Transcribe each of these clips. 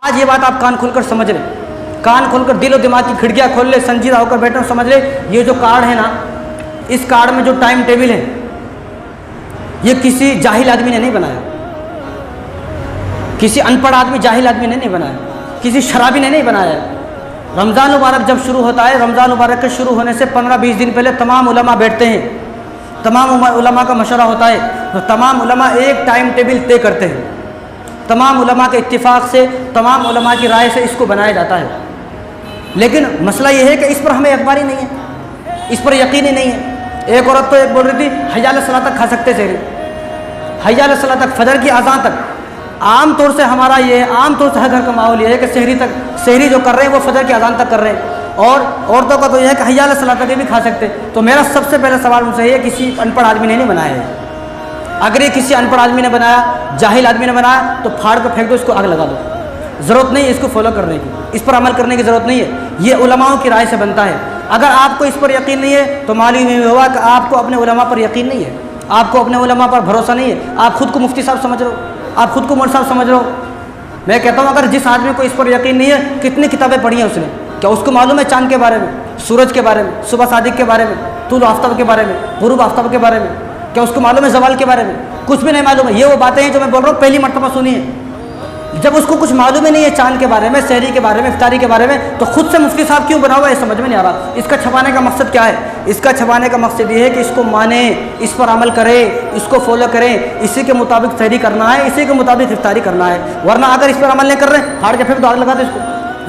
आज ये बात आप कान खोलकर समझ ले, कान खोलकर दिल और दिमाग की खिड़कियाँ खोल ले, संजीदा होकर बैठे और समझ ले, ये जो कार्ड है ना, इस कार्ड में जो टाइम टेबल है ये किसी जाहिल आदमी ने नहीं बनाया, किसी अनपढ़ आदमी जाहिल आदमी ने नहीं बनाया, किसी शराबी ने नहीं बनाया। रमज़ान मुबारक जब शुरू होता है, रमज़ान मुबारक के शुरू होने से 15-20 दिन पहले तमाम उलमा बैठते हैं, तमाम उलमा का मशवरा होता है, तो तमाम उलमा एक टाइम टेबल तय करते हैं, तमाम उलमा के इत्तिफाक से, तमाम उलमा की राय से इसको बनाया जाता है। लेकिन मसला ये है कि इस पर हमें अखबार ही नहीं है, इस पर यकीन ही नहीं है। एक औरत तो एक बोल रही थी हय्या अला सलाह तक खा सकते सहरी, हय्या अला सलाह तक, फजर की अज़ान तक। आम तौर से हमारा ये है, आम तौर से हर घर का माहौल ये है कि सहरी जो कर रहे हैं वो फजर की अज़ान तक कर रहे हैं, और औरतों का तो यह है कि हय्या अला सलाह तक ये भी खा सकते। तो मेरा सबसे पहला सवाल उनसे ये, किसी अनपढ़ आदमी ने नहीं बनाया है। अगर ये किसी अनपढ़ आदमी ने बनाया, जाहिल आदमी ने बनाया, तो फाड़ कर फेंक दो, इसको आग लगा दो। ज़रूरत नहीं है इसको फॉलो करने की, इस पर अमल करने की ज़रूरत नहीं है। ये उलमाओं की राय से बनता है। अगर आपको इस पर यकीन नहीं है तो मालूम ही हुआ कि आपको अपने उलमा पर यकीन नहीं है, आपको अपने उलमा पर भरोसा नहीं है। आप खुद को मुफ्ती साहब समझ रहे हो, आप खुद को मौलवी साहब समझ रहे हो। मैं कहता हूँ अगर जिस आदमी को इस पर यकीन नहीं है, कितनी किताबें पढ़ी हैं उसने, क्या उसको मालूम है चाँद के बारे में, सूरज के बारे में, सुबह सादिक के बारे में, तूल आफ्ताब के बारे में, गुरूब आफ्ताब के बारे में, क्या उसको मालूम है ज़वाल के बारे में? कुछ भी नहीं मालूम है। ये वो बातें हैं जो मैं बोल रहा हूँ पहली मरतबा सुनी है। जब उसको कुछ मालूम ही नहीं है चांद के बारे में, सहरी के बारे में, इफ्तारी के बारे में, तो खुद से मुफ्ती साहब क्यों बना हुआ है समझ में नहीं आ रहा। इसका छपाने का मकसद क्या है? इसका छपाने का मकसद ये है कि इसको माने, इस पर अमल करें, इसको फॉलो करें, इसी के मुताबिक सहरी करना है, इसी के मुताबिक इफ्तारी करना है। वरना अगर इस पर अमल नहीं कर रहे, फाड़ के फिर तो आग लगा दो इसको,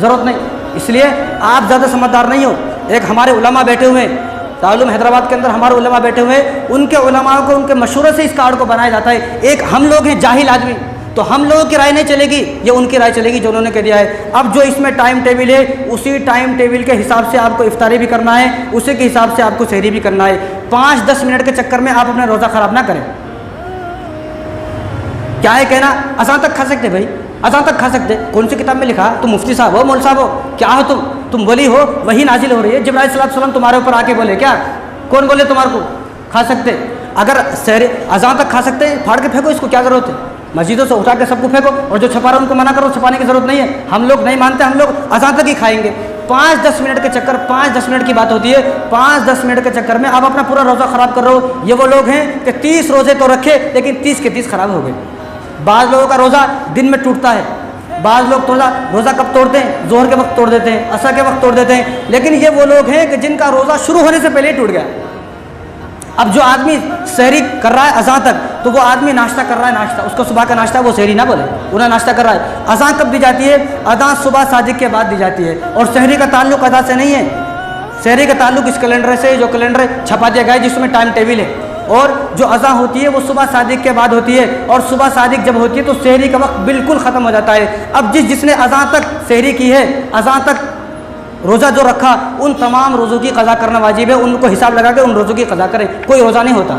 ज़रूरत नहीं। इसलिए आप ज़्यादा समझदार नहीं हो। एक हमारे उलमा बैठे हुए हैं दारुल हैदराबाद के अंदर, हमारे उलमा बैठे हुए हैं, उनके उलमाओं को, उनके मशवरे से इस कार्ड को बनाया जाता है। एक हम लोग हैं जाहिल आदमी, तो हम लोगों की राय नहीं चलेगी, ये उनकी राय चलेगी जो उन्होंने कह दिया है। अब जो इसमें टाइम टेबल है, उसी टाइम टेबल के हिसाब से आपको इफ्तारी भी करना है, उसी के हिसाब से आपको सहरी भी करना है। 5-10 मिनट के चक्कर में आप अपना रोज़ा ख़राब ना करें। क्या है कहना अज़ान तक खा सकते भाई, अज़ान तक खा सकते, कौन सी किताब में लिखा? तुम मुफ्ती साहब हो, मौलवी साहब हो, क्या हो तुम वली हो, वही नाजिल हो रही है, जिब्राइल सल्लल्लाहु तुम्हारे ऊपर आके बोले क्या? कौन बोले तुम्हारे को खा सकते? अगर सहरी अज़ान तक खा सकते हैं, फाड़ के फेंको इसको, क्या ज़रूरत है? मस्जिदों से उठा के सबको फेंको, और जो छपा रहा उनको मना करो, छपाने की ज़रूरत नहीं है। हम लोग नहीं मानते, हम लोग अज़ान तक ही खाएंगे। 5-10 मिनट के चक्कर, 5-10 मिनट की बात होती है, 5-10 मिनट के चक्कर में आप अपना पूरा रोज़ा ख़राब कर रहे हो। ये वो लोग हैं कि 30 रोज़े तो रखे, लेकिन 30 के 30 ख़राब हो गए। बाज़ लोगों का रोज़ा दिन में टूटता है, बाज़ लोग रोज़ा कब तोड़ते हैं? ज़ोहर के वक्त तोड़ देते हैं, असर के वक्त तोड़ देते हैं। लेकिन ये वो लोग हैं कि जिनका रोज़ा शुरू होने से पहले ही टूट गया। अब जो आदमी सहरी कर रहा है अज़ान तक, तो वो आदमी नाश्ता कर रहा है, नाश्ता उसको सुबह का नाश्ता, वो सहरी ना बोले, उन्हें नाश्ता कर रहा है। अज़ान कब दी जाती है? अज़ान सुबह सादिक के बाद दी जाती है। और सहरी का ताल्लुक अज़ान से नहीं है, सहरी का ताल्लुक इस कैलेंडर से, जो कैलेंडर छपा दिया गया है जिसमें टाइम टेबल है। और जो अज़ान होती है वो सुबह सादिक के बाद होती है, और सुबह सादिक जब होती है तो सहरी का वक्त बिल्कुल ख़त्म हो जाता है। अब जिसने अज़ान तक सहरी की है, अज़ान तक रोज़ा जो रखा, उन तमाम रोज़ों की क़ज़ा करना वाजिब है। उनको हिसाब लगा के उन रोज़ों की क़ज़ा करें, कोई रोज़ा नहीं होता।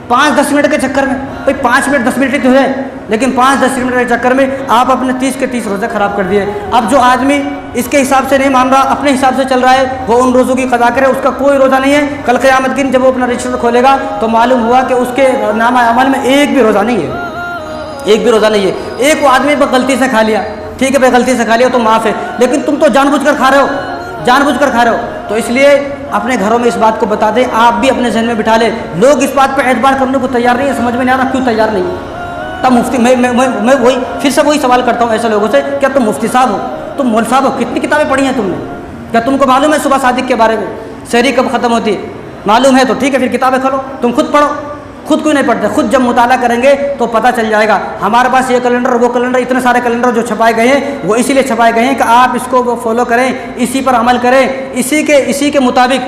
5-10 मिनट के चक्कर में, भाई 5 मिनट 10 मिनट ही तो है, लेकिन 5-10 मिनट के चक्कर में आप अपने 30 के 30 रोज़े ख़राब कर दिए। अब जो आदमी इसके हिसाब से नहीं मान रहा, अपने हिसाब से चल रहा है, वो उन रोज़ों की क़ज़ा करे, उसका कोई रोज़ा नहीं है। कल क़यामत के दिन जब वो अपना रजिस्टर खोलेगा तो मालूम हुआ कि उसके नामा अमल में एक भी रोज़ा नहीं है, एक भी रोज़ा नहीं है। एक वो आदमी पर गलती से खा लिया, ठीक है भाई गलती से खा लिया तो माफ़ है, लेकिन तुम तो जानबूझकर खा रहे हो, जानबूझकर खा रहे हो। तो इसलिए अपने घरों में इस बात को बता दें, आप भी अपने जहन में बिठा लें। लोग इस बात पर एतबार करने को तैयार नहीं है, समझ में नहीं आ रहा क्यों तैयार नहीं है। तब मुफ्ती मैं वही फिर से वही सवाल करता हूँ ऐसे लोगों से, क्या तुम मुफ्ती साहब हो, तुम मौलवी साहब हो, कितनी किताबें पढ़ी हैं तुमने? क्या तुमको मालूम है सुबह सादिक के बारे में, सहरी कब ख़त्म होती है? मालूम है तो ठीक है, फिर किताबें खोलो, तुम खुद पढ़ो। खुद क्यों नहीं पढ़ते? खुद जब मुताला करेंगे तो पता चल जाएगा। हमारे पास ये कैलेंडर, वो कैलेंडर, इतने सारे कैलेंडर जो छपाए गए हैं, वो इसीलिए छपाए गए हैं कि आप इसको वो फॉलो करें, इसी पर अमल करें, इसी के मुताबिक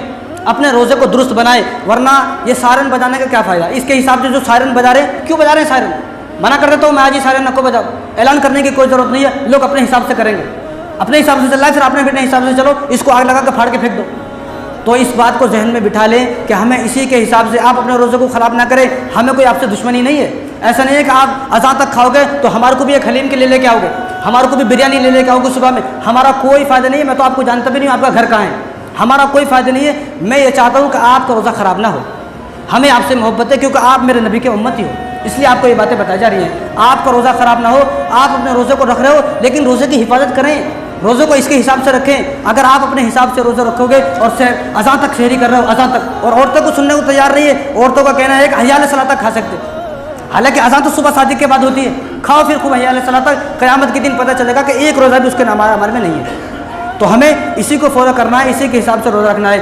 अपने रोज़े को दुरुस्त बनाएं। वरना ये सायरन बजाने का क्या फ़ायदा? इसके हिसाब से जो सायरन बजा रहे हैं, क्यों बजा रहे हैं सायरन? मना कर देता हूँ मैं आज ही सायरन नको बजाओ, ऐलान करने की कोई ज़रूरत नहीं है। लोग अपने हिसाब से करेंगे, अपने हिसाब से चल रहा है, फिर अपने हिसाब से चलो, इसको आग लगा कर फाड़ के फेंक दो। तो इस बात को जहन में बिठा लें कि हमें इसी के हिसाब से, आप अपने रोज़े को ख़राब ना करें। हमें कोई आपसे दुश्मनी नहीं है। ऐसा नहीं है कि आप अज़ान तक खाओगे तो हमारे को भी एक हलीम के ले लेके आओगे, हमारे को भी बिरयानी ले लेके आओगे सुबह में। हमारा कोई फ़ायदा नहीं है। मैं तो आपको जानता भी नहीं हूँ आपका घर कहाँ है, हमारा कोई फ़ायदा नहीं है। मैं ये चाहता हूँ कि आपका रोज़ा ख़राब ना हो। हमें आपसे मोहब्बत है क्योंकि आप मेरे नबी के उम्मती हो, इसलिए आपको ये बातें बताई जा रही हैं। आपका रोज़ा ख़राब ना हो, आप अपने रोज़े को रख रहे हो, लेकिन रोज़े की हिफाजत करें, रोज़े को इसके हिसाब से रखें। अगर आप अपने हिसाब से रोज़ा रखोगे और अज़ान तक शहरी कर रहे हो, अज़ान तक, और औरतों को सुनने को तैयार नहीं है, औरतों का कहना है कि हय्या अला सलाह तक खा सकते, हालांकि अज़ान तो सुबह सादिक के बाद होती है। खाओ फिर खूब हय्या अला सलाह तक, क़यामत के दिन पता चलेगा कि एक रोज़ा भी उसके हमारे में नहीं है। तो हमें इसी को फॉलो करना है, इसी के हिसाब से रोज़ा रखना है।